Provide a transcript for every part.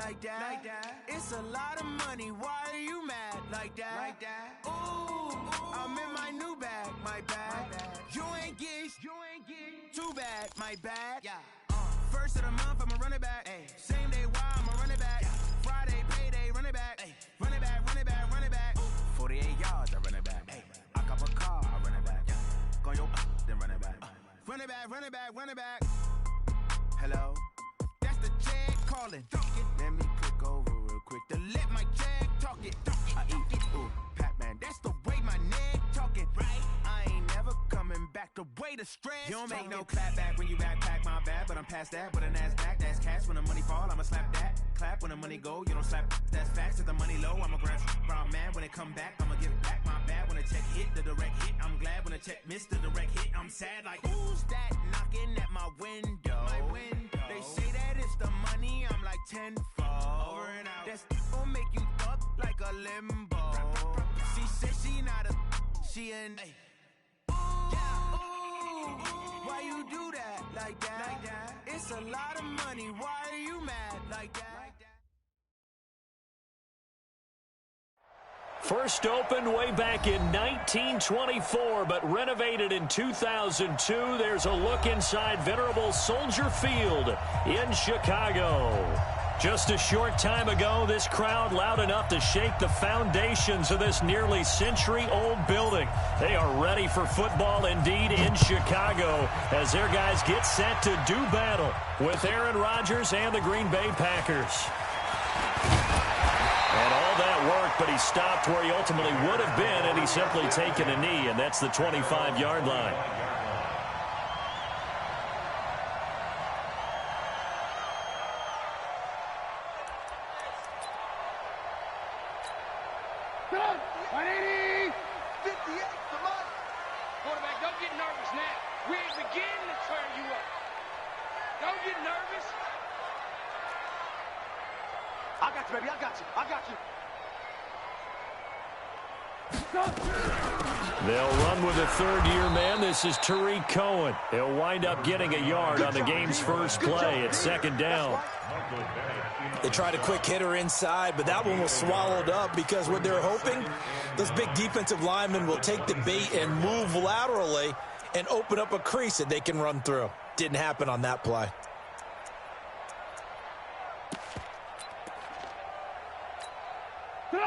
like that. It's a lot of money, why are you mad like that? Ooh, I'm in my new bag, my bag. You ain't get too bad, my bad. First of the month, I'ma run it back. Same day, why I'ma run it back. Friday, payday, run it back. Run it back, run it back, run it back. 48 yards, I run it back. I cop a car, I run it back. Go your then run it back. Run it back, run it back, run it back. Hello, that's the jag calling. Let me click over real quick to let my jag talk it. I eat it, ooh, Pac-Man, that's the way my neck talking. Right, I ain't never coming back the way the stress. You don't make no clap back when you backpack my bad, but I'm past that with a NASDAQ. That's cash when the money fall, I'ma slap that. Clap when the money go, you don't slap. That's facts. If the money low, I'ma grab brown man when it come back. I'ma give back my bad when the check hit the direct hit. I'm glad when the check missed the direct hit. I'm sad like who's that knocking at my window? They say that it's the money, I'm like tenfold. Over and out. That's gon' make you up like a limbo. She said she not a, she an. Why you do that like that? It's a lot of money, why are you mad like that? First opened way back in 1924, but renovated in 2002. There's a look inside venerable Soldier Field in Chicago. Just a short time ago, this crowd loud enough to shake the foundations of this nearly century-old building. They are ready for football indeed in Chicago as their guys get set to do battle with Aaron Rodgers and the Green Bay Packers. And all that worked, but he stopped where he ultimately would have been, and he's simply taken a knee, and that's the 25-yard line. They'll run with a third-year man. This is Tariq Cohen. He'll wind up getting a yard on the game's first play. It's second down. They tried a quick hitter inside, but that one was swallowed up because what they're hoping, those big defensive linemen will take the bait and move laterally and open up a crease that they can run through. Didn't happen on that play.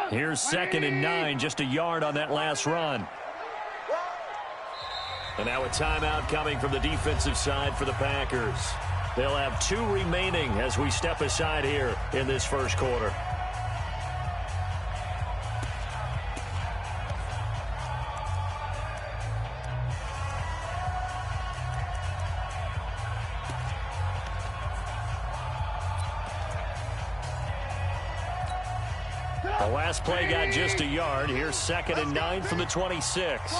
Here's 2nd and 9, just a yard on that last run. And now a timeout coming from the defensive side for the Packers. They'll have 2 remaining as we step aside here in this first quarter. The last play got just a yard. Here's 2nd and 9 from the 26.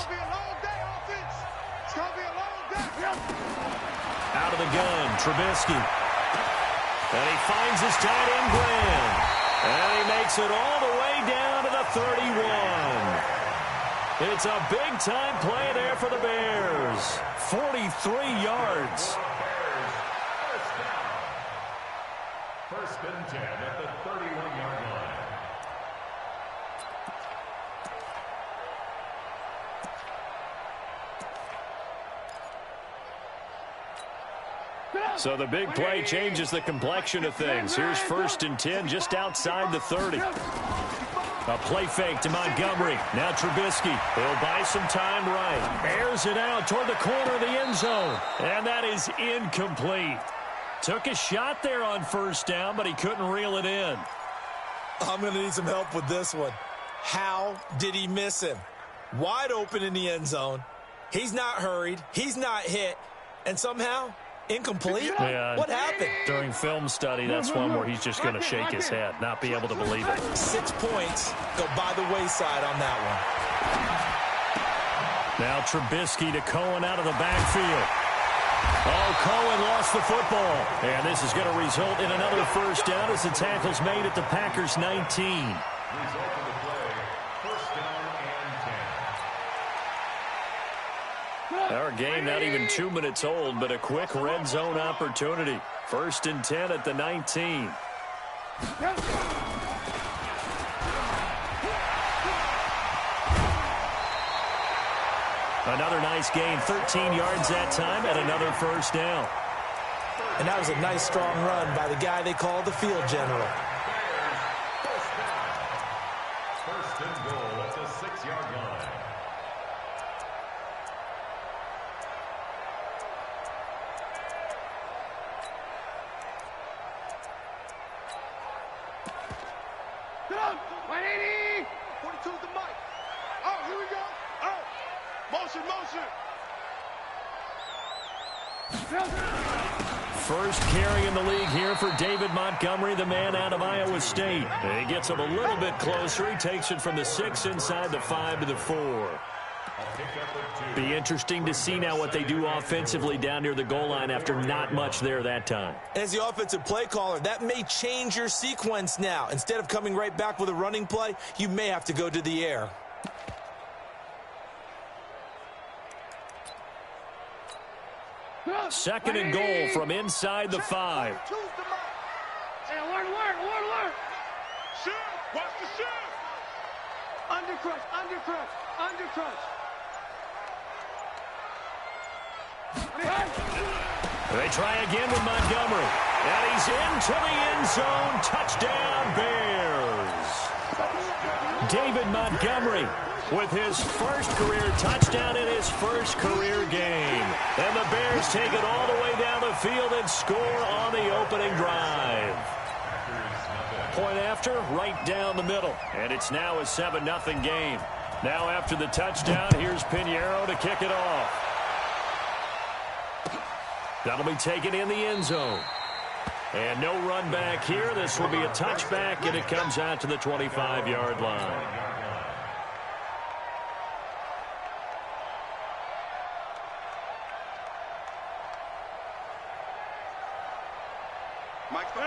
Out of the gun, Trubisky. And he finds his tight end, Graham. And he makes it all the way down to the 31. It's a big-time play there for the Bears. 43 yards. First and 10 at the 31-yard line. So the big play changes the complexion of things. Here's 1st and 10 just outside the 30. A play fake to Montgomery. Now Trubisky. He'll buy some time right. Airs it out toward the corner of the end zone. And that is incomplete. Took a shot there on 1st down, but he couldn't reel it in. I'm going to need some help with this one. How did he miss him? Wide open in the end zone. He's not hurried. He's not hit. And somehow, incomplete? Yeah, what happened? During film study, that's one where he's just going to shake his head, not be able to believe it. 6 points go by the wayside on that one. Now Trubisky to Cohen out of the backfield. Oh, Cohen lost the football. And this is going to result in another 1st down as the tackle's made at the Packers' 19. Our game not even 2 minutes old, but a quick red zone opportunity. 1st and 10 at the 19. Another nice gain, 13 yards that time, and another first down. And that was a nice, strong run by the guy they call the field general. First and goal at the 6-yard line. Get up! 180! 42's the mic. Oh, here we go. Oh, motion, motion. First carry in the league here for David Montgomery, the man out of Iowa State. He gets him a little bit closer. He takes it from the 6 inside the 5 to the 4. Be interesting to see now what they do offensively down near the goal line after not much there that time. As the offensive play caller, that may change your sequence now. Instead of coming right back with a running play, you may have to go to the air. Second and goal from inside the 5. Hey, alert. Shoot! Watch the shoot! Undercrush. They try again with Montgomery. And he's into the end zone. Touchdown, Bears. David Montgomery with his first career touchdown in his first career game. And the Bears take it all the way down the field and score on the opening drive. Point after, right down the middle. And it's now a 7-0 game. Now after the touchdown, here's Pinheiro to kick it off. That'll be taken in the end zone. And no run back here. This will be a touchback, and it comes out to the 25-yard line.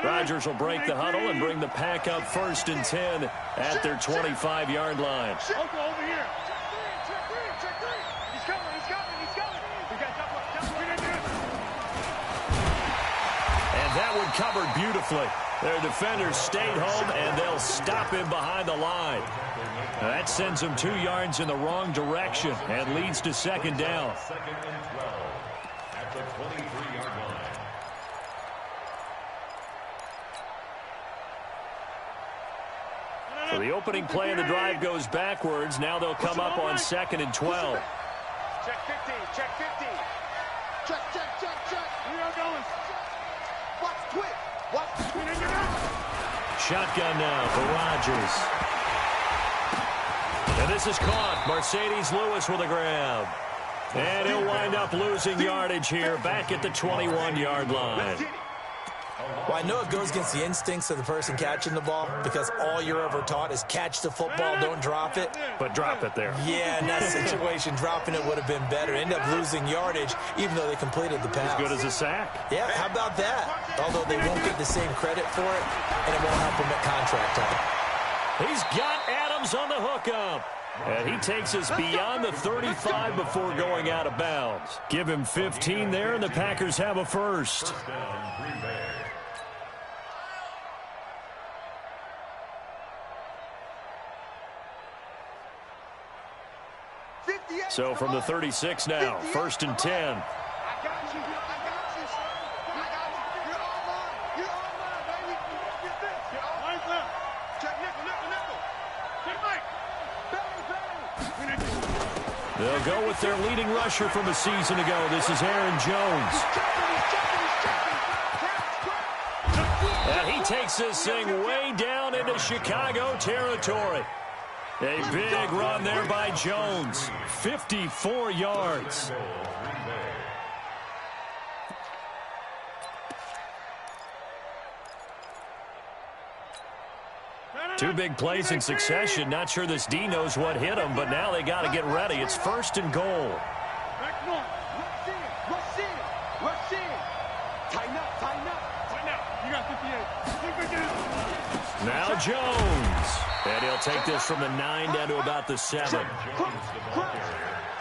Rodgers will break the huddle and bring the pack up 1st and 10 at their 25-yard line. Okay, over here. Check three. He's coming. We got And that one covered beautifully. Their defenders stayed home, and they'll stop him behind the line. That sends him 2 yards in the wrong direction and leads to second down. Second and 12 at the 23-yard line. So the opening play of the drive goes backwards. Now they'll come up on 2nd and 12. Check 15. Check. We are going. Watch quick. Shotgun now for Rodgers. And this is caught. Mercedes Lewis with a grab. And he'll wind up losing yardage here back at the 21-yard line. Well, I know it goes against the instincts of the person catching the ball because all you're ever taught is catch the football, don't drop it. But drop it there. Yeah, in that situation, dropping it would have been better. End up losing yardage, even though they completed the pass. As good as a sack. Yeah, how about that? Although they won't get the same credit for it, and it won't help them at contract time. He's got Adams on the hookup. And he takes us beyond the 35 before going out of bounds. Give him 15 there, and the Packers have a first. First down, Green Bay. So from the 36 now, 1st and 10. I got you. You're all mine, baby. Get this. Get all mine. Check nickel. Get Mike. They'll go with their leading rusher from a season ago. This is Aaron Jones. And he takes this thing way down into Chicago territory. A big run there by Jones. 54 yards. Two big plays in succession. Not sure this D knows what hit him, but now they got to get ready. It's 1st and goal. Rush in. Tighten up. You got 58. Now Jones. And he'll take this from the 9 down to about the 7.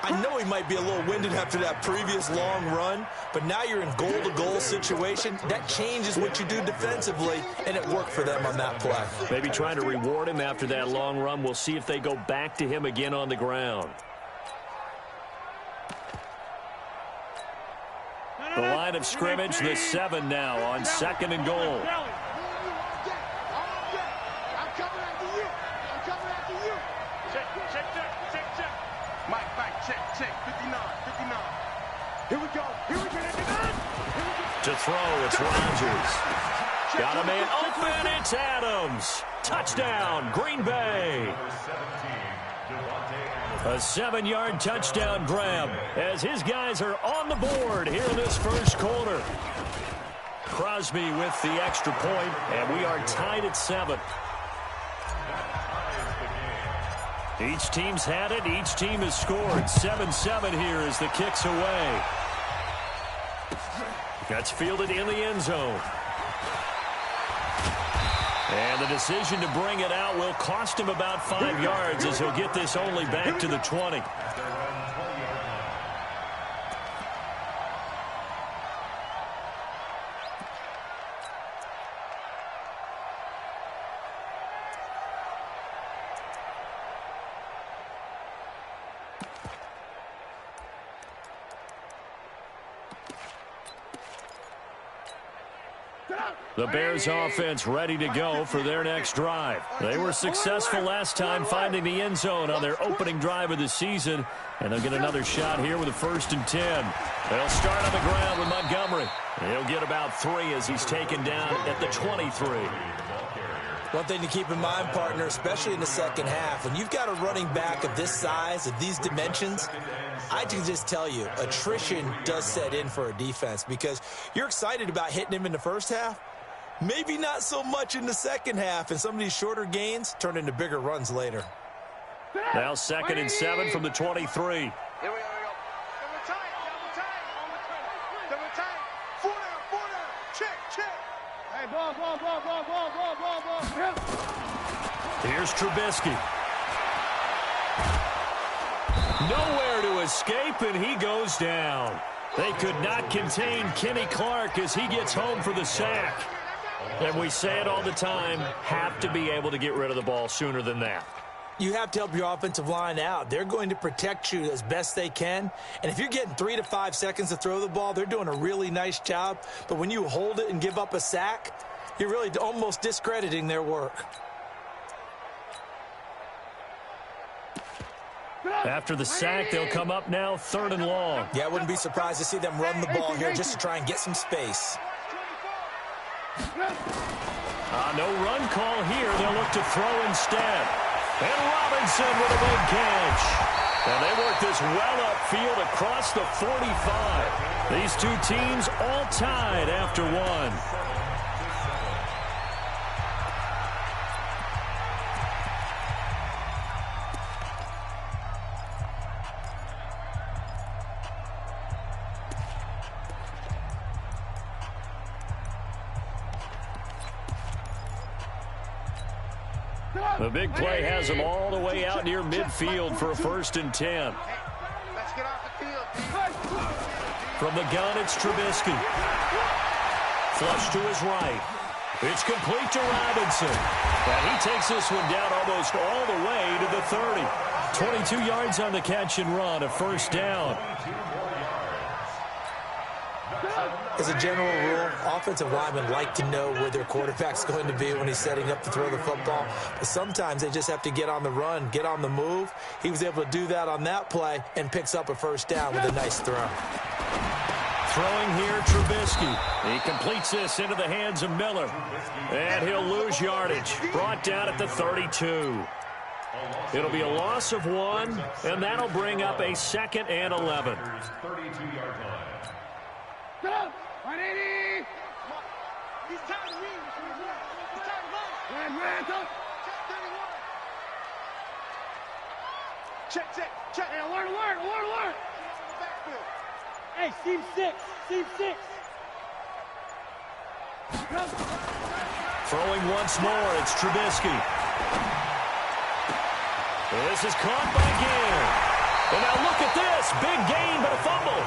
I know he might be a little winded after that previous long run, but now you're in goal-to-goal situation. That changes what you do defensively, and it worked for them on that play. Maybe trying to reward him after that long run. We'll see if they go back to him again on the ground. The line of scrimmage, the 7 now on 2nd and goal. Check, 59. Here we go. To throw, it's Rodgers. Got a man open, it's Adams. Touchdown, Green Bay. A 7-yard touchdown grab as his guys are on the board here in this first quarter. Crosby with the extra point, and we are tied at 7. Each team's had it. Each team has scored. 7-7 here as the kick's away. That's fielded in the end zone. And the decision to bring it out will cost him about 5 yards as he'll get this only back to the 20. The Bears offense ready to go for their next drive. They were successful last time finding the end zone on their opening drive of the season, and they'll get another shot here with a 1st and 10. They'll start on the ground with Montgomery. He'll get about 3 as he's taken down at the 23. One thing to keep in mind, partner, especially in the second half, when you've got a running back of this size, of these dimensions, I can just tell you, attrition does set in for a defense because you're excited about hitting him in the first half. Maybe not so much in the second half, and some of these shorter gains turn into bigger runs later. Now 2nd and 7 from the 23. Here we go. Double tight. Four down. Check. Hey, ball. Here's Trubisky. Nowhere to escape, and he goes down. They could not contain Kenny Clark as he gets home for the sack. And we say it all the time, have to be able to get rid of the ball sooner than that. You have to help your offensive line out. They're going to protect you as best they can. And if you're getting 3 to 5 seconds to throw the ball, they're doing a really nice job. But when you hold it and give up a sack, you're really almost discrediting their work. After the sack, they'll come up now 3rd and long. Yeah, I wouldn't be surprised to see them run the ball here just to try and get some space. No run call here. They'll look to throw instead. And Robinson with a big catch. And they work this well upfield across the 45. These two teams all tied after 1. The big play has them all the way out near midfield for a 1st and 10. Let's get off the field. From the gun, it's Trubisky. Flush to his right. It's complete to Robinson. And he takes this one down almost all the way to the 30. 22 yards on the catch and run, a 1st down. As a general rule, offensive linemen like to know where their quarterback's going to be when he's setting up to throw the football. But sometimes they just have to get on the run, get on the move. He was able to do that on that play and picks up a 1st down with a nice throw. Throwing here, Trubisky. He completes this into the hands of Miller. And he'll lose yardage. Brought down at the 32. It'll be a loss of 1, and that'll bring up a 2nd and 11. 32-yard line. 180. He's tired of winning. He's tired of running. Check. Hey, alert. Hey, Steve 6. Throwing once more, it's Trubisky. This is caught by Gill. And now look at this. Big gain, but a fumble.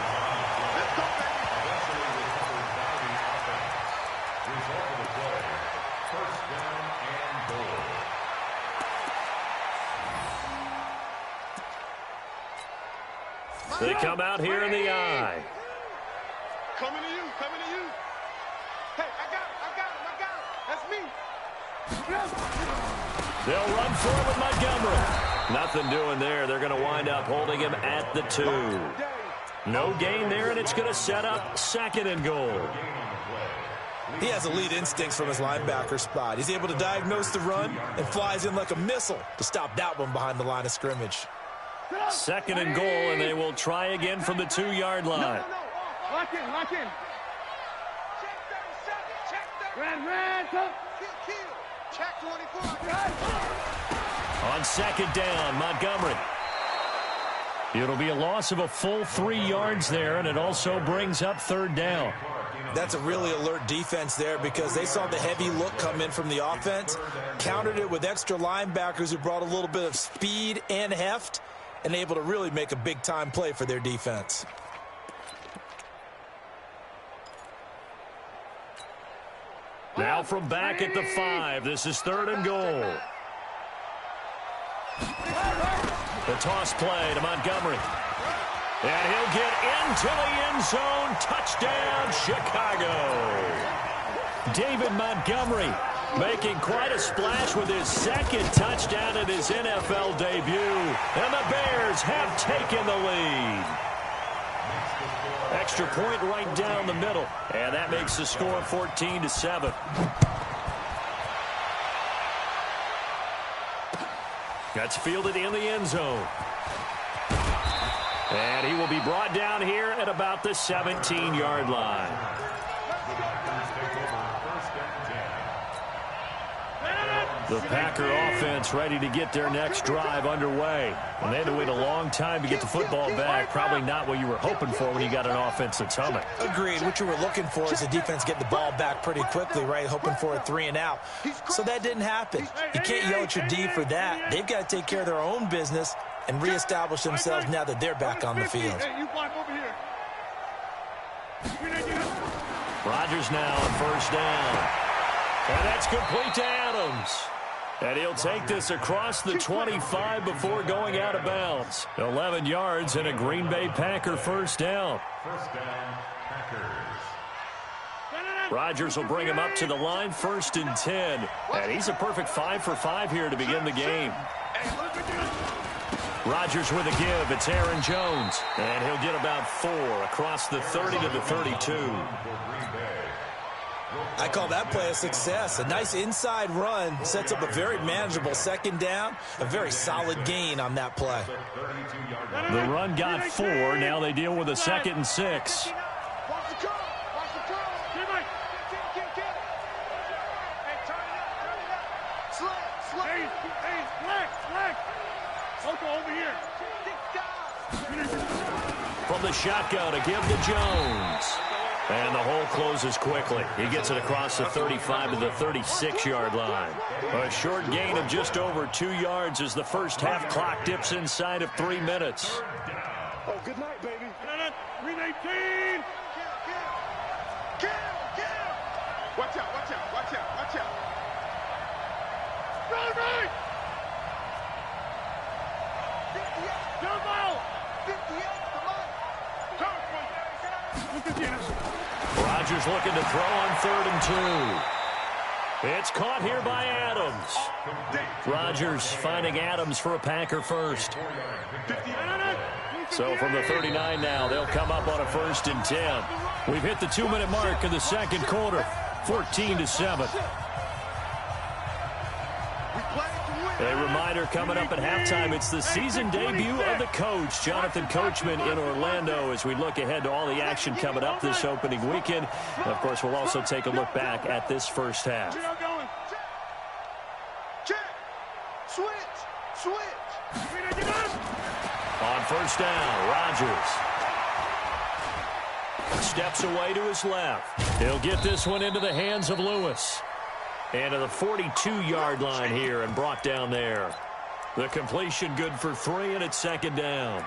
They come out here in the I. Coming to you, coming to you. Hey, I got him. That's me. They'll run for it with Montgomery. Nothing doing there. They're going to wind up holding him at the 2. No gain there, and it's going to set up 2nd and goal. He has elite instincts from his linebacker spot. He's able to diagnose the run and flies in like a missile to stop that one behind the line of scrimmage. 2nd and goal, and they will try again from the 2-yard line. No. Lock in. Check 37, check 30. Red, come. Kill. Check 24. On 2nd down, Montgomery. It'll be a loss of a full 3 yards there, and it also brings up 3rd down. That's a really alert defense there because they saw the heavy look come in from the offense, countered it with extra linebackers who brought a little bit of speed and heft, and able to really make a big-time play for their defense. Now from back at the 5, this is 3rd and goal. The toss play to Montgomery. And he'll get into the end zone. Touchdown, Chicago. David Montgomery making quite a splash with his 2nd touchdown at his NFL debut. And the Bears have taken the lead. Extra point right down the middle. And that makes the score 14-7. That's fielded in the end zone. And he will be brought down here at about the 17-yard line. The Packer offense ready to get their next drive underway. And they had to wait a long time to get the football back. Probably not what you were hoping for when you got an offense that's humming. Agreed. What you were looking for is the defense get the ball back pretty quickly, right? Hoping for a 3 and out. So that didn't happen. You can't yell at your D for that. They've got to take care of their own business and reestablish themselves now that they're back on the field. Hey, you block over here. Rodgers now on 1st down. And that's complete to Adams. And he'll take this across the 25 before going out of bounds. 11 yards and a Green Bay Packer 1st down. 1st down, Packers. Rodgers will bring him up to the line, 1st and 10. And he's a perfect 5 for 5 here to begin the game. Rodgers with a give. It's Aaron Jones. And he'll get about 4 across the 30 to the 32. I call that play a success. A nice inside run sets up a very manageable 2nd down. A very solid gain on that play. The run got 4. Now they deal with a 2nd and 6. Over here. From the shotgun to give to Jones. And the hole closes quickly. He gets it across the 35 to the 36-yard line. A short gain of just over 2 yards as the first half clock dips inside of 3 minutes. Oh, good night, baby. 319. Watch out. Run right. Rodgers looking to throw on 3rd and 2. It's caught here by Adams. Rodgers finding Adams for a Packer 1st. So from the 39 now, they'll come up on a 1st and 10. We've hit the 2-minute mark in the 2nd quarter, 14-7. A reminder coming up at halftime, it's the season debut of the coach, Jonathan Coachman in Orlando, as we look ahead to all the action coming up this opening weekend. And of course, we'll also take a look back at this first half. Switch. On 1st down, Rodgers steps away to his left. He'll get this one into the hands of Lewis. And to the 42-yard line here and brought down there. The completion good for 3, and it's 2nd down.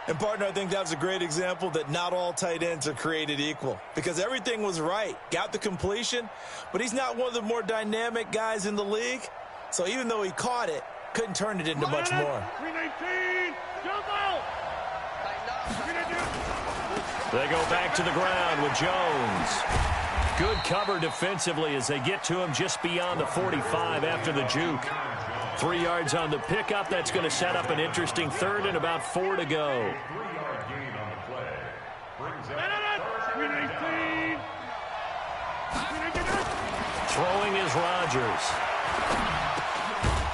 And, partner, I think that was a great example that not all tight ends are created equal because everything was right. Got the completion, but he's not one of the more dynamic guys in the league. So even though he caught it, couldn't turn it into much more. 319, jump out! They go back to the ground with Jones. Good cover defensively as they get to him just beyond the 45 after the juke. 3 yards on the pickup. That's going to set up an interesting third and about 4 to go. 3-yard gain on the play. Brings up 319. Throwing is Rodgers.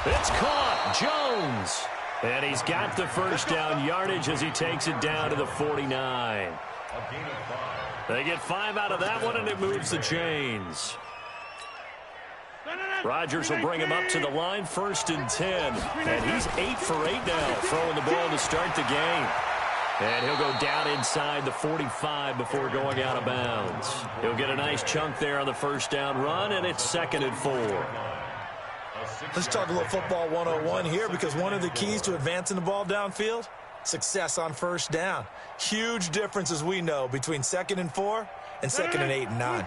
It's caught. Jones. And he's got the first down yardage as he takes it down to the 49. They get 5 out of that one, and it moves the chains. Rodgers will bring him up to the line, 1st and 10. And he's 8 for 8 now, throwing the ball to start the game. And he'll go down inside the 45 before going out of bounds. He'll get a nice chunk there on the first down run, and it's 2nd and 4. Let's talk a little football 101 here because one of the keys to advancing the ball downfield, success on first down. Huge difference, as we know, between 2nd and 4 and 2nd and 8 and 9.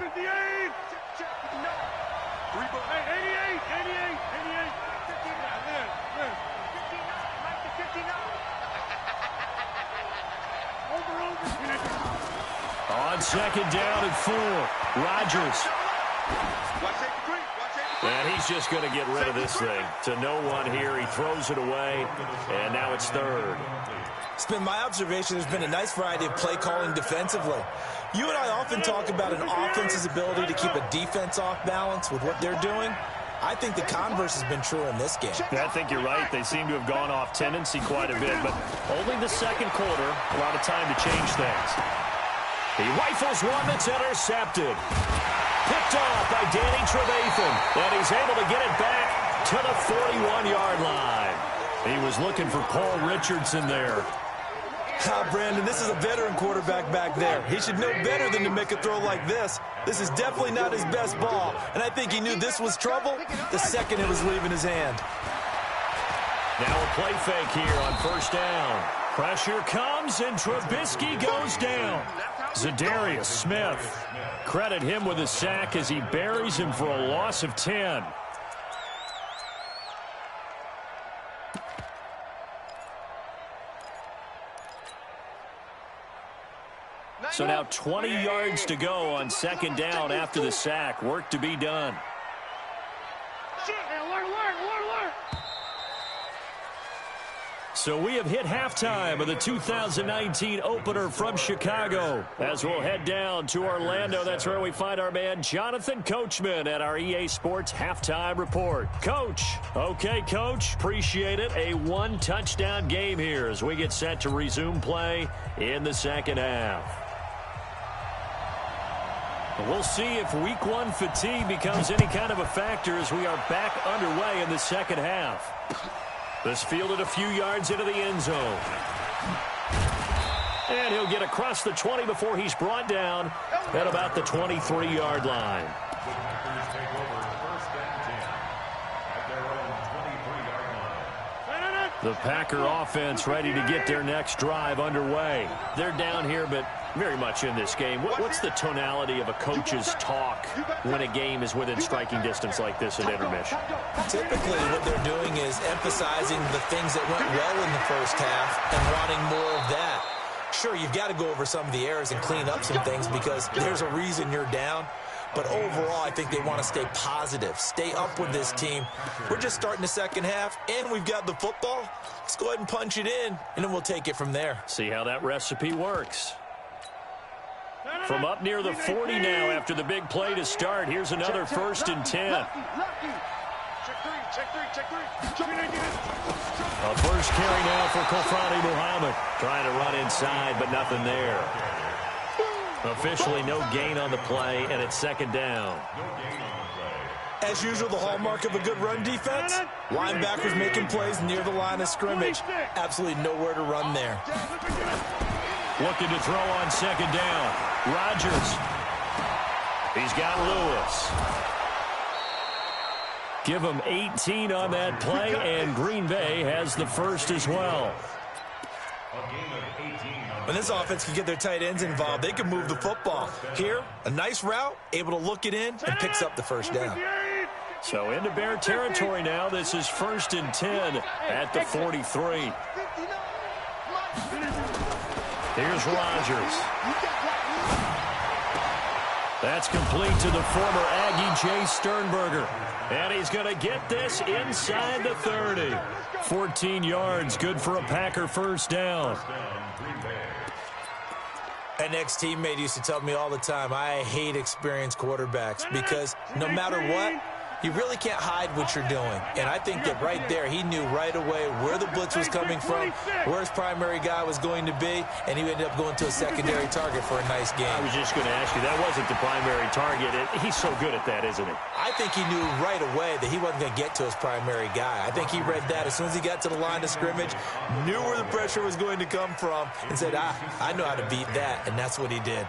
2nd down and 4. Rodgers. And he's just going to get rid of this thing. To no one here. He throws it away, and now it's 3rd. It's been my observation there's been a nice variety of play calling defensively. You and I often talk about an offense's ability to keep a defense off balance with what they're doing. I think the converse has been true in this game. I think you're right. They seem to have gone off tendency quite a bit, but only the 2nd quarter, a lot of time to change things. He rifles one that's intercepted. Picked off by Danny Trevathan. And he's able to get it back to the 41-yard line. He was looking for Paul Richardson there. Brandon, this is a veteran quarterback back there. He should know better than to make a throw like this. This is definitely not his best ball. And I think he knew this was trouble the second it was leaving his hand. Now a play fake here on 1st down. Pressure comes, and Trubisky goes down. Zadarius Smith. Credit him with a sack as he buries him for a loss of 10. So now 20 yards to go on 2nd down after the sack. Work to be done. So we have hit halftime of the 2019 opener from Chicago. As we'll head down to Orlando, that's where we find our man Jonathan Coachman at our EA Sports Halftime Report. Coach. Okay, Coach. Appreciate it. A 1-touchdown game here as we get set to resume play in the 2nd half. We'll see if Week 1 fatigue becomes any kind of a factor as we are back underway in the 2nd half. This fielded a few yards into the end zone. And he'll get across the 20 before he's brought down at about the 23-yard line. The Packer offense ready to get their next drive underway. They're down here, but very much in this game. What's the tonality of a coach's talk when a game is within striking distance like this at intermission? Typically, what they're doing is emphasizing the things that went well in the first half and wanting more of that. Sure, you've got to go over some of the errors and clean up some things because there's a reason you're down. But overall, I think they want to stay positive, stay up with this team. We're just starting the 2nd half, and we've got the football. Let's go ahead and punch it in, and then we'll take it from there. See how that recipe works. From up near the 40 now after the big play to start. Here's another 1st and 10. A first carry now for Kofrani Muhammad. Trying to run inside, but nothing there. Officially no gain on the play, and it's 2nd down. As usual, the hallmark of a good run defense, linebackers making plays near the line of scrimmage. Absolutely nowhere to run there. Looking to throw on 2nd down. Rodgers. He's got Lewis. Give him 18 on that play, and Green Bay has the first as well. When this offense can get their tight ends involved, they can move the football. Here, a nice route, able to look it in, and picks up the first down. So into Bear territory now. This is 1st and 10 at the 43. Here's Rodgers. That's complete to the former Aggie Jay Sternberger. And he's going to get this inside the 30. 14 yards, good for a Packer first down. An ex-teammate used to tell me all the time, I hate experienced quarterbacks because no matter what, you really can't hide what you're doing. And I think that right there, he knew right away where the blitz was coming from, where his primary guy was going to be, and he ended up going to a secondary target for a nice game. I was just going to ask you, that wasn't the primary target. He's so good at that, isn't he? I think he knew right away that he wasn't going to get to his primary guy. I think he read that as soon as he got to the line of scrimmage, knew where the pressure was going to come from, and said, I know how to beat that, and that's what he did.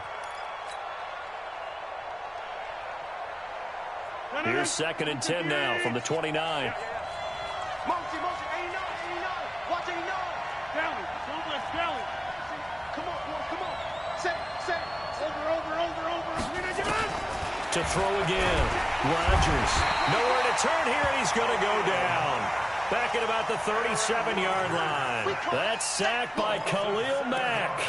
Here's 2nd and 10 now from the 29. Motion, 89. Watch 89. Scally, Scally. Come on. Set. Over. To throw again. Rodgers. Nowhere to turn here, and he's going to go down. Back at about the 37-yard line. That's sacked by Khalil Mack.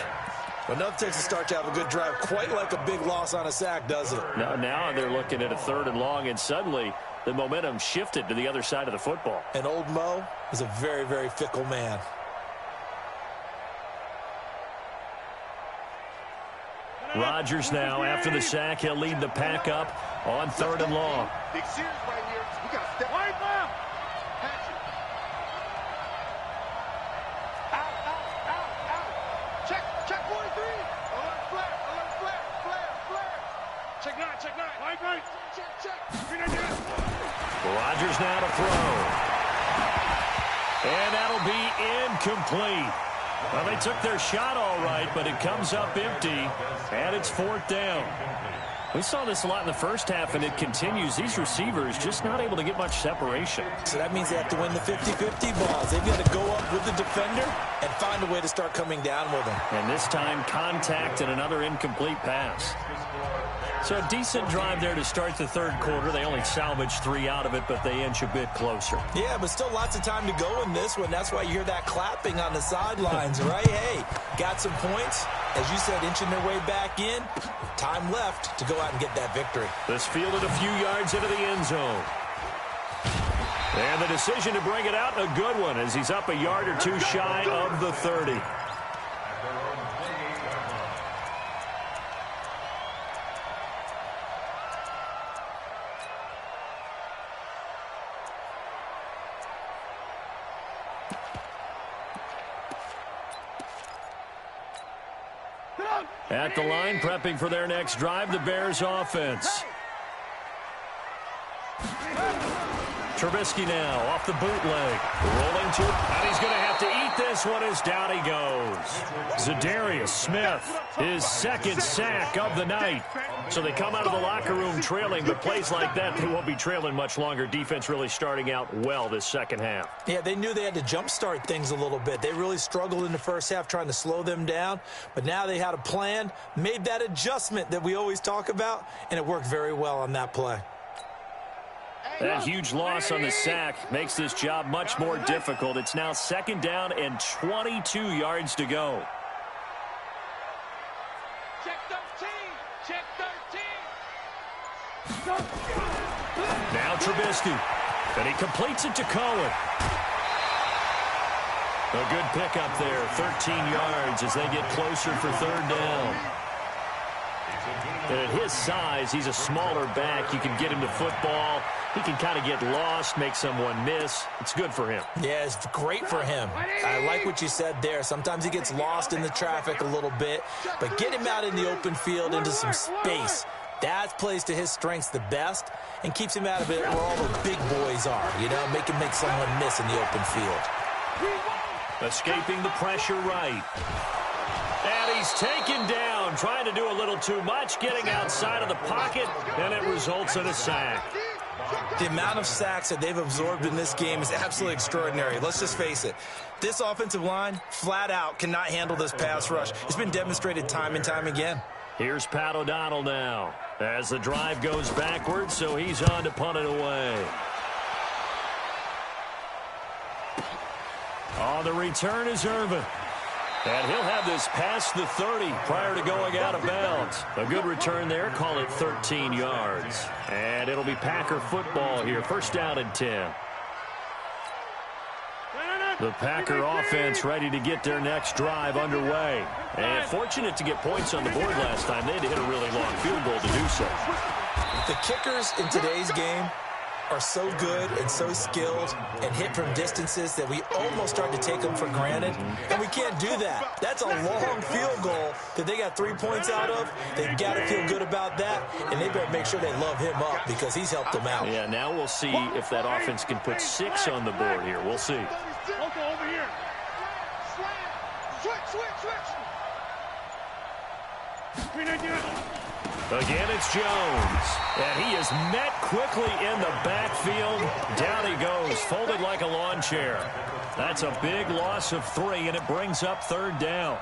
But nothing takes a start to have a good drive, quite like a big loss on a sack, does it? Now they're looking at a 3rd and long, and suddenly the momentum shifted to the other side of the football. And old Mo is a very, very fickle man. Rodgers now, after the sack, he'll lead the pack up on 3rd and long. Big series right here. We got to step Wide left. Check 43. Alert flare. Check 9. Wide right. Check. Rodgers now to throw. And that'll be incomplete. Well, they took their shot all right, but it comes up empty, and it's 4th down. We saw this a lot in the first half, and it continues. These receivers just not able to get much separation. So that means they have to win the 50-50 balls. They've got to go up with the defender and find a way to start coming down with them. And this time, contact and another incomplete pass. So a decent drive there to start the 3rd quarter. They only salvaged 3 out of it, but they inch a bit closer. Yeah, but still lots of time to go in this one. That's why you hear that clapping on the sidelines, right? Hey, got some points. As you said, inching their way back in. Time left to go out and get that victory. This fielded a few yards into the end zone. And the decision to bring it out, a good one, as he's up a yard or two shy of the 30. At the line, prepping for their next drive, the Bears offense. Trubisky now off the bootleg. Rolling to it, and he's going to have to eat this one as down he goes. Zadarius Smith, his 2nd sack of the night. So they come out of the locker room trailing, but plays like that, they won't be trailing much longer. Defense really starting out well this second half. Yeah, they knew they had to jumpstart things a little bit. They really struggled in the first half trying to slow them down, but now they had a plan, made that adjustment that we always talk about, and it worked very well on that play. That huge loss on the sack makes this job much more difficult. It's now 2nd down and 22 yards to go. Check 13. Check 13. Now Trubisky. And he completes it to Cohen. A good pickup there. 13 yards as they get closer for 3rd down. And at his size, he's a smaller back. You can get him to football. He can kind of get lost, make someone miss. It's good for him. Yeah, it's great for him. I like what you said there. Sometimes he gets lost in the traffic a little bit, but get him out in the open field into some space. That plays to his strengths the best and keeps him out of it where all the big boys are, you know, make someone miss in the open field. Escaping the pressure right. And he's taken down, trying to do a little too much, getting outside of the pocket, and it results in a sack. The amount of sacks that they've absorbed in this game is absolutely extraordinary. Let's just face it. This offensive line, flat out, cannot handle this pass rush. It's been demonstrated time and time again. Here's Pat O'Donnell now as the drive goes backwards, so he's on to punt it away. On the return is Irvin. And he'll have this past the 30 prior to going out of bounds. A good return there. Call it 13 yards. And it'll be Packer football here. First down and 10. The Packer offense ready to get their next drive underway. And fortunate to get points on the board last time. They had to hit a really long field goal to do so. The kickers in today's game are so good and so skilled and hit from distances that we almost start to take them for granted, and we can't do that. That's a long field goal that they got 3 points out of. They've got to feel good about that, and they better make sure they love him up because he's helped them out. Yeah, now we'll see if that offense can put 6 on the board here. We'll see. Over here. Again, it's Jones. And he is met quickly in the backfield. Down he goes, folded like a lawn chair. That's a big loss of 3, and it brings up third down.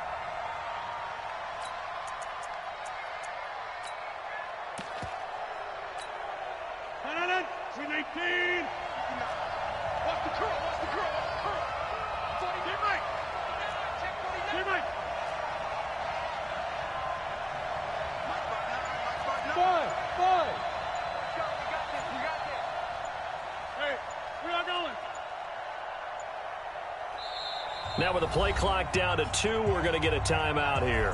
Now with the play clock down to 2, we're going to get a timeout here.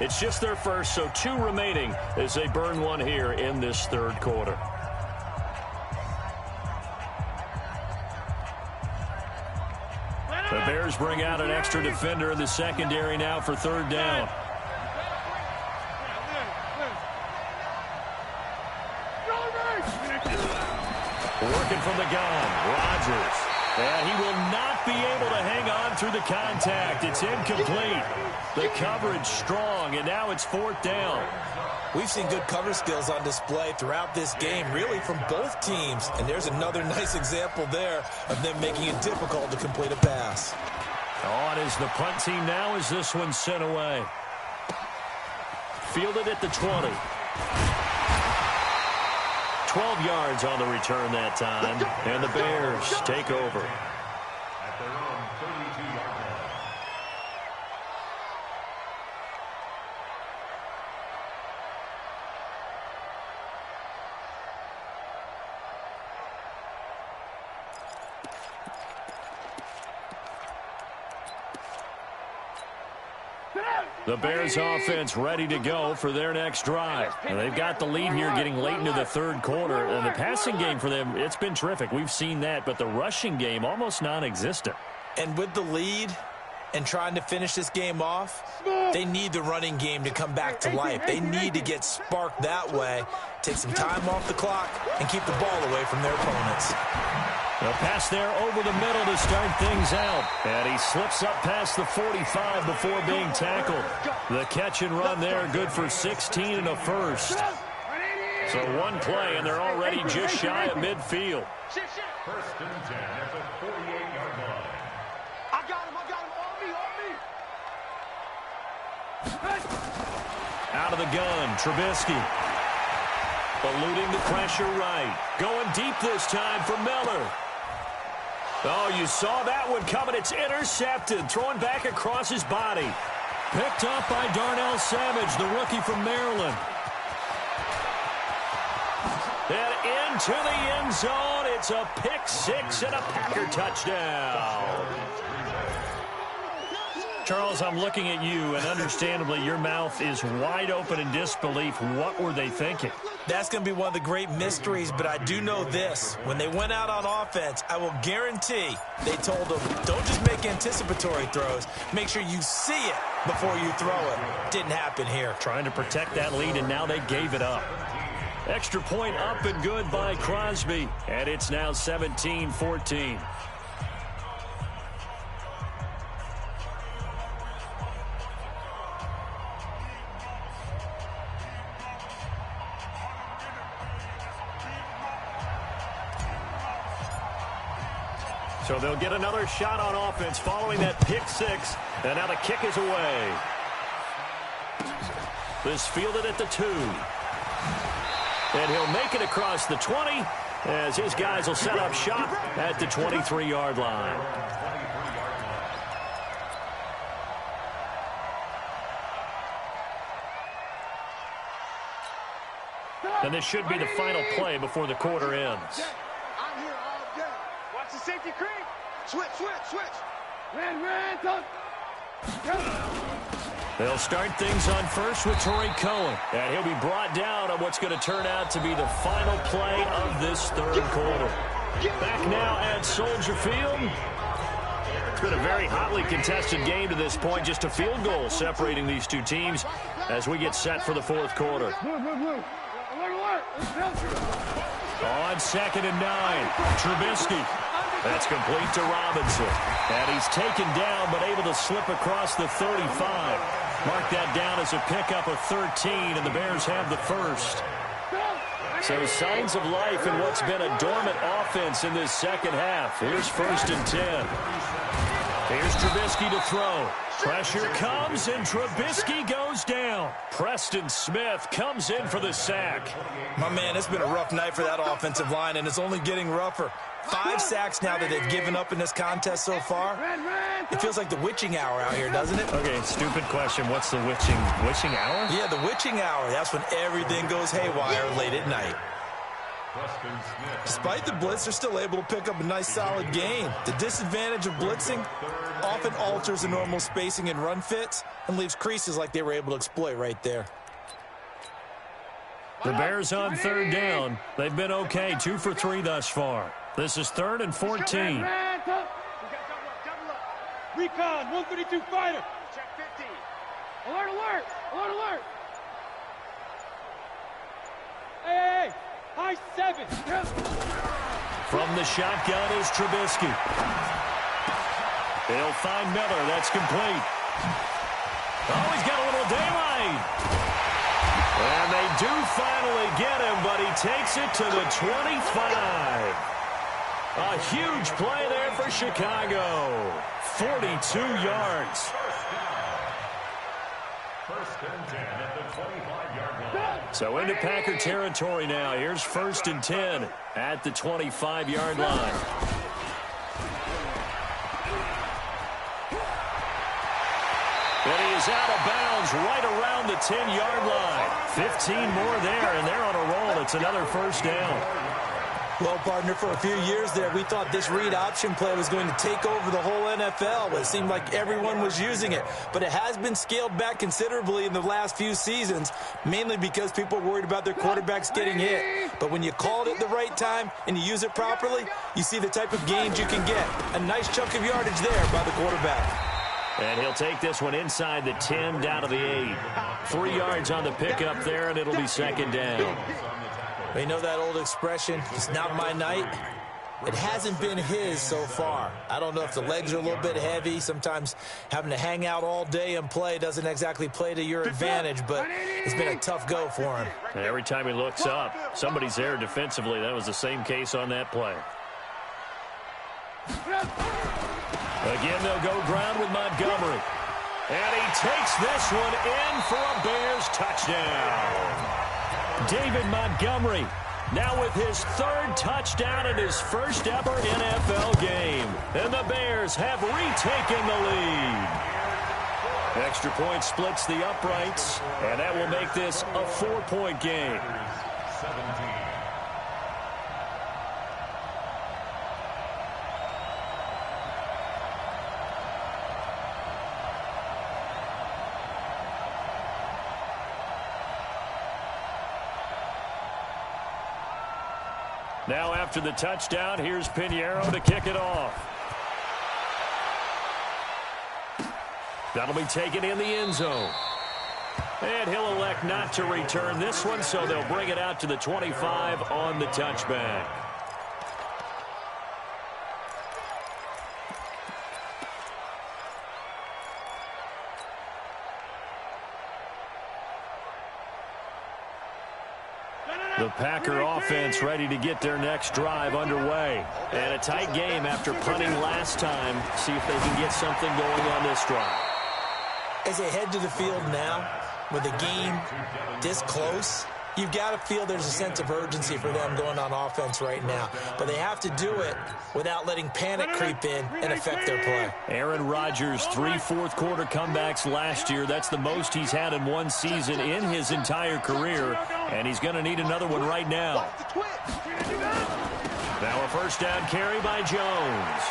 It's just their first, so 2 remaining as they burn one here in this third quarter. The Bears bring out an extra defender in the secondary now for third down. Working from the gun, Rodgers. And he will not be able to hang on through the contact. It's incomplete. The coverage strong, and now it's fourth down. We've seen good cover skills on display throughout this game, really from both teams. And there's another nice example there of them making it difficult to complete a pass. On is the punt team now as this one's sent away. Fielded at the 20. 12 yards on the return that time, and the Bears take over. At their own 32-yard line. The Bears offense ready to go for their next drive. And they've got the lead here getting late into the third quarter. And the passing game for them, it's been terrific. We've seen that, but the rushing game almost non-existent. And with the lead and trying to finish this game off, they need the running game to come back to life. They need to get sparked that way, take some time off the clock, and keep the ball away from their opponents. A pass there over the middle to start things out. And he slips up past the 45 before being tackled. The catch and run there, good for 16 and a first. So one play, and they're already just shy of midfield. First and 10 at the 48-yard line. I got him, on me. Out of the gun, Trubisky. Eluding the pressure right. Going deep this time for Miller. Oh, you saw that one coming. It's intercepted. Thrown back across his body. Picked up by Darnell Savage, the rookie from Maryland. And into the end zone. It's a pick six and a Packer touchdown. Charles, I'm looking at you, and understandably, your mouth is wide open in disbelief. What were they thinking? That's going to be one of the great mysteries, but I do know this. When they went out on offense, I will guarantee they told them, don't just make anticipatory throws. Make sure you see it before you throw it. Didn't happen here. Trying to protect that lead, and now they gave it up. Extra point up and good by Crosby, and it's now 17-14. So they'll get another shot on offense following that pick six. And now the kick is away. This fielded at the 2. And he'll make it across the 20 as his guys will set up shop at the 23-yard line. And this should be the final play before the quarter ends. I'm here all day. Watch the safety creep. Switch. Ran, touch. They'll start things on first with Torrey Cohen. And he'll be brought down on what's going to turn out to be the final play of this third quarter. Back now at Soldier Field. It's been a very hotly contested game to this point. Just a field goal separating these two teams as we get set for the fourth quarter. On 2nd and 9, Trubisky. That's complete to Robinson. And he's taken down but able to slip across the 35. Mark that down as a pickup of 13, and the Bears have the first. So signs of life in what's been a dormant offense in this second half. Here's 1st and 10. Here's Trubisky to throw. Pressure comes, and Trubisky goes down. Preston Smith comes in for the sack. My man, it's been a rough night for that offensive line, and it's only getting rougher. 5 sacks now that they've given up in this contest so far. It feels like the witching hour out here, doesn't it? Okay, stupid question. What's the witching hour? Yeah, the witching hour. That's when everything goes haywire late at night. Despite the blitz, they're still able to pick up a nice solid gain. The disadvantage of blitzing often alters the normal spacing and run fits and leaves creases like they were able to exploit right there. The Bears on 3rd down. They've been okay, 2 for 3 thus far. This is 3rd and 14. Double up. Recon, 132 fighter. Check 50. Alert. Hey. High 7. From the shotgun is Trubisky. They'll find Miller. That's complete. Oh, he's got a little daylight. And they do finally get him, but he takes it to the 25. A huge play there for Chicago. 42 yards. 1st and 10 at the 25-yard line. So into Packer territory now. Here's 1st and 10 at the 25-yard line. And he is out of bounds right around the 10-yard line. 15 more there, and they're on a roll. It's another 1st down. Well, partner, for a few years there, we thought this read option play was going to take over the whole NFL. It seemed like everyone was using it. But it has been scaled back considerably in the last few seasons, mainly because people are worried about their quarterbacks getting hit. But when you call it at the right time and you use it properly, you see the type of gains you can get. A nice chunk of yardage there by the quarterback. And he'll take this one inside the 10 down to the 8. 3 yards on the pickup there, and it'll be 2nd down. You know that old expression, it's not my night? It hasn't been his so far. I don't know if the legs are a little bit heavy. Sometimes having to hang out all day and play doesn't exactly play to your advantage, but it's been a tough go for him. And every time he looks up, somebody's there defensively. That was the same case on that play. Again, they'll go ground with Montgomery. And he takes this one in for a Bears touchdown. David Montgomery now with his 3rd touchdown in his first ever NFL game. And the Bears have retaken the lead. Extra point splits the uprights, and that will make this a 4-point game. 17. Now after the touchdown, here's Pinheiro to kick it off. That'll be taken in the end zone. And he'll elect not to return this one, so they'll bring it out to the 25 on the touchback. The Packer offense ready to get their next drive underway. And a tight game after punting last time. See if they can get something going on this drive. As they head to the field now, with the game this close, you've got to feel there's a sense of urgency for them going on offense right now. But they have to do it without letting panic creep in and affect their play. Aaron Rodgers, 3 fourth-quarter comebacks last year. That's the most he's had in one season in his entire career, and he's going to need another one right now. Now a first down carry by Jones.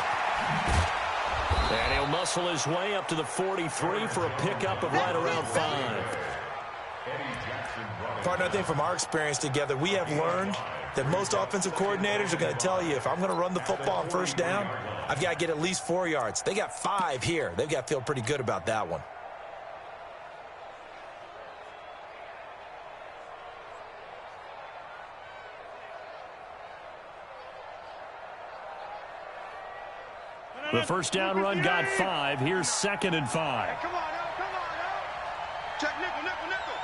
And he'll muscle his way up to the 43 for a pickup of right around 5. Partner, I think from our experience together, we have learned that most offensive coordinators are going to tell you, if I'm going to run the football on first down, I've got to get at least 4 yards. They got 5 here. They've got to feel pretty good about that one. The first down run got 5. Here's 2nd and 5. Hey, come on, come on, check nickel, nickel, nickel.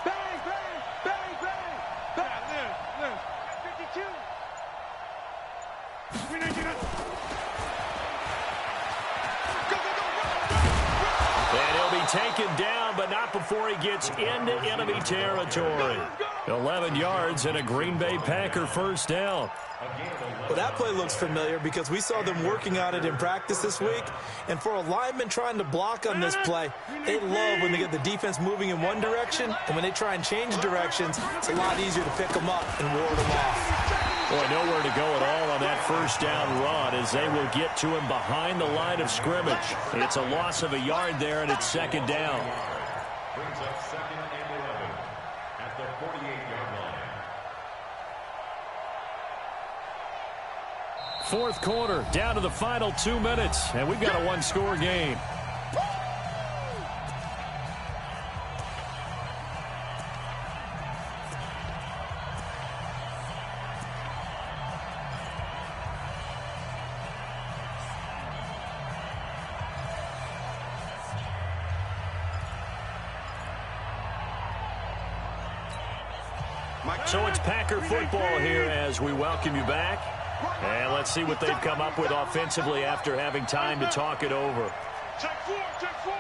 Bang, bang, bang, bang, bang. Live. 52. And he'll be taken down, but not before he gets into enemy territory. 11 yards and a Green Bay Packer first down. Well, that play looks familiar because we saw them working on it in practice this week. And for a lineman trying to block on this play, they love when they get the defense moving in one direction. And when they try and change directions, it's a lot easier to pick them up and ward them off. Boy, nowhere to go at all on that first down run as they will get to him behind the line of scrimmage. It's a loss of a yard there, and it's 2nd down. Brings up 2nd and 11 at the 48-yard line. Fourth quarter, down to the final 2 minutes, and we've got a one-score game. So it's Packer football here as we welcome you back. And let's see what they've come up with offensively after having time to talk it over. Check 4, check 4.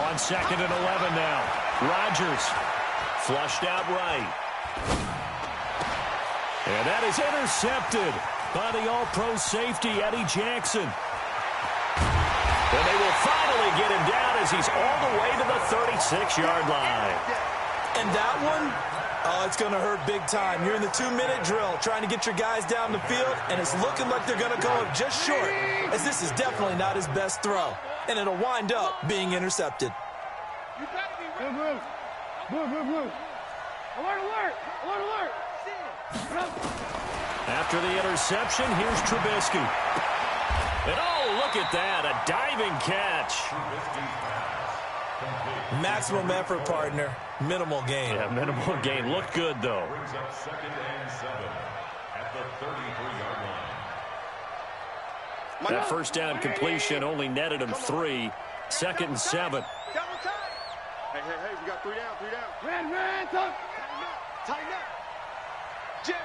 On 2nd and 11 now. Rodgers flushed out right. And that is intercepted by the all-pro safety, Eddie Jackson. And they will finally get him down as he's all the way to the 36-yard line. And that one, oh, it's going to hurt big time. You're in the 2-minute drill trying to get your guys down the field, and it's looking like they're going to go just short, as this is definitely not his best throw. And it'll wind up being intercepted. You better be ready. Blue. Alert. After the interception, here's Trubisky. And oh, look at that, a diving catch. Maximum effort, partner. Minimal gain. Yeah, minimal gain. Looked good, though. Brings up 2nd and 7 at the 33-yard line. That first down completion only netted him 3. 2nd and 7. Double time. Hey, we got 3 down. Ran, tighten up. Jim.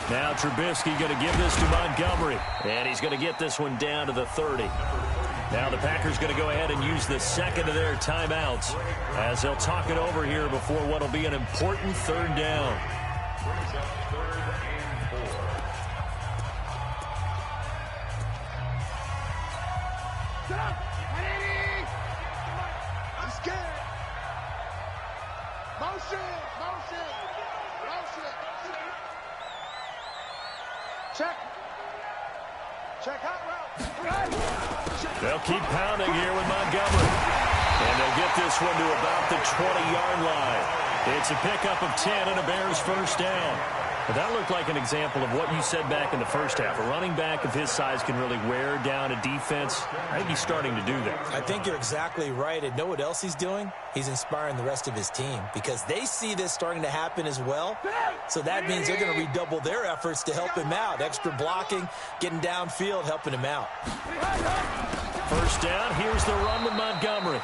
Now Trubisky going to give this to Montgomery. And he's going to get this one down to the 30. Now the Packers going to go ahead and use the second of their timeouts as they'll talk it over here before what will be an important 3rd down. Brings up 3rd and 4. Sit up. 180. I'm scared. Motion. Check hot route. They'll keep pounding here with Montgomery. And they'll get this one to about the 20-yard line. It's a pickup of 10 and a Bears first down. But that looked like an example of what you said back in the first half. A running back of his size can really wear down a defense. I think he's starting to do that. I think you're exactly right. And know what else he's doing? He's inspiring the rest of his team because they see this starting to happen as well. So that means they're going to redouble their efforts to help him out. Extra blocking, getting downfield, helping him out. First down, here's the run with Montgomery.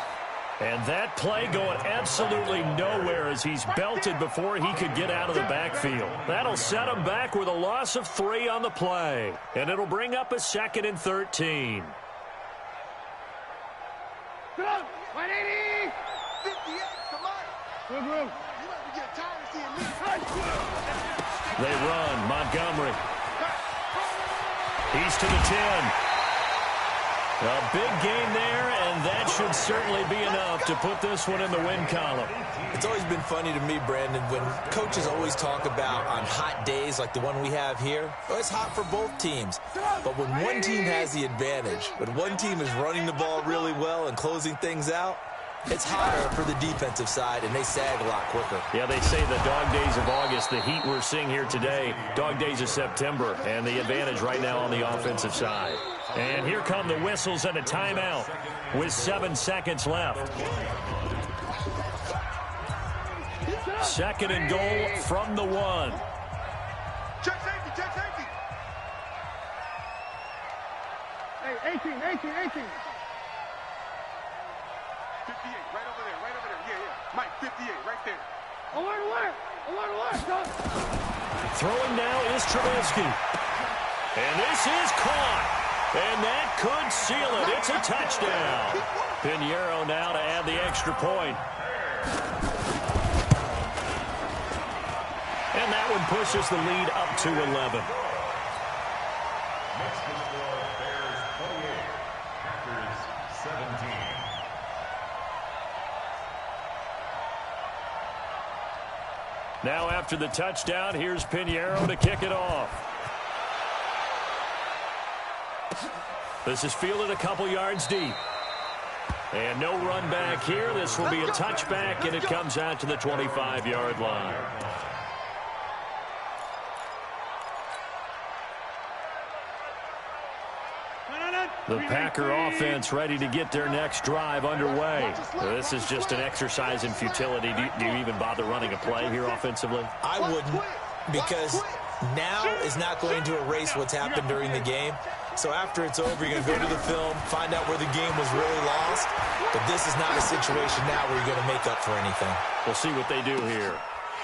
And that play going absolutely nowhere as he's belted before he could get out of the backfield. That'll set him back with a loss of 3 on the play. And it'll bring up a 2nd and 13. Come on, 180. 58, come on. Good room. You might be getting tired of seeing me. They run. Montgomery. He's to the 10. A big game there, and that should certainly be enough to put this one in the win column. It's always been funny to me, Brandon, when coaches always talk about on hot days like the one we have here. Well, it's hot for both teams. But when one team has the advantage, when one team is running the ball really well and closing things out, it's hotter for the defensive side, and they sag a lot quicker. Yeah, they say the dog days of August, the heat we're seeing here today, dog days of September, and the advantage right now on the offensive side. And here come the whistles and a timeout with 7 seconds left. 2nd and goal from the 1. Check safety, check safety. Hey, 18. 58, right over there, right over there. Yeah, yeah. Mike, 58, right there. Alert. Throwing now is Trubisky. And this is caught. And that could seal it. It's a touchdown. Pinheiro now to add the extra point. And that one pushes the lead up to 11. Next to score, Bears 28, Packers 17. Now after the touchdown, here's Pinheiro to kick it off. This is fielded a couple yards deep. And no run back here. This will be a touchback, and it comes out to the 25-yard line. The Packer offense ready to get their next drive underway. This is just an exercise in futility. Do you even bother running a play here offensively? I wouldn't, because now is not going to erase what's happened during the game. So after it's over, you're going to go to the film, find out where the game was really lost. But this is not a situation now where you're going to make up for anything. We'll see what they do here.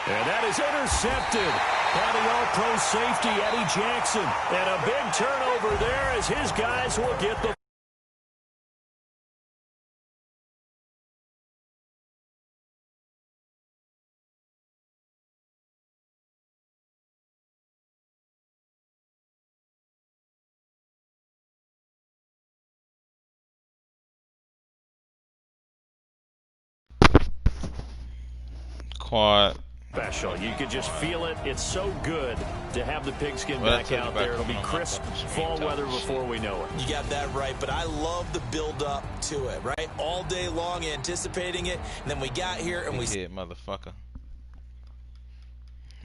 And that is intercepted by the all-pro safety, Eddie Jackson. And a big turnover there as his guys will get the quad special. You could just feel it. It's so good to have the pigskin back out there. It'll be crisp fall weather before we know it. You got that right, but I love the build-up to it, right? All day long anticipating it, and then we got here and we... hit, motherfucker.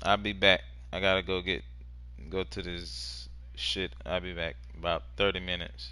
I'll be back. I gotta go to this shit. I'll be back about 30 minutes.